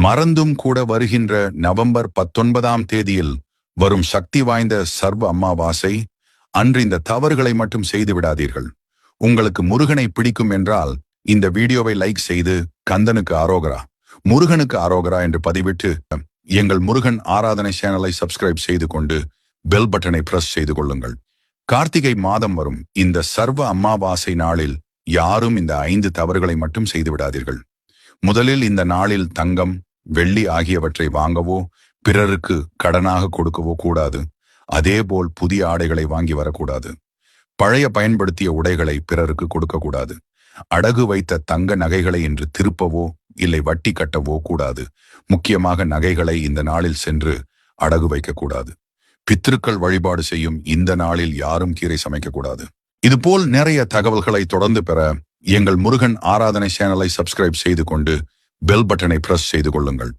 மறந்தும் கூட வருகின்ற நவம்பர் 19ஆம் தேதியில் வரும் சக்தி வாய்ந்த சர்வ அமாவாசை அன்று இந்த தவறுகளை மட்டும் செய்து விடாதீர்கள். உங்களுக்கு முருகனை பிடிக்கும் என்றால் இந்த வீடியோவை லைக் செய்து கந்தனுக்கு ஆரோகரா, முருகனுக்கு ஆரோகரா என்று பதிவிட்டு எங்கள் முருகன் ஆராதனை சேனலை சப்ஸ்கிரைப் செய்து கொண்டு பெல் பட்டனை பிரஸ் செய்து கொள்ளுங்கள். கார்த்திகை மாதம் வரும் இந்த சர்வ அமாவாசை நாளில் யாரும் இந்த 5 தவறுகளை மட்டும் செய்து விடாதீர்கள். முதலில் இந்த நாளில் தங்கம், வெள்ளி ஆகியவற்றை வாங்கவோ பிறருக்கு கடனாக கொடுக்கவோ கூடாது. அதேபோல் புதிய ஆடைகளை வாங்கி வரக்கூடாது. பழைய பயன்படுத்திய உடைகளை பிறருக்கு கொடுக்கக்கூடாது. அடகு வைத்த தங்க நகைகளை இன்று திருப்பவோ இல்லை வட்டி கட்டவோ கூடாது. முக்கியமாக நகைகளை இந்த நாளில் சென்று அடகு வைக்கக்கூடாது. பித்ருக்கள் வழிபாடு செய்யும் இந்த நாளில் யாரும் கீரை சமைக்கக்கூடாது. இதுபோல் நிறைய தகவல்களை தொடர்ந்து பெற எங்கள் முருகன் ஆராதனை சேனலை சப்ஸ்கிரைப் செய்து கொண்டு பெல் பட்டனை பிரஸ் செய்து கொள்ளுங்கள்.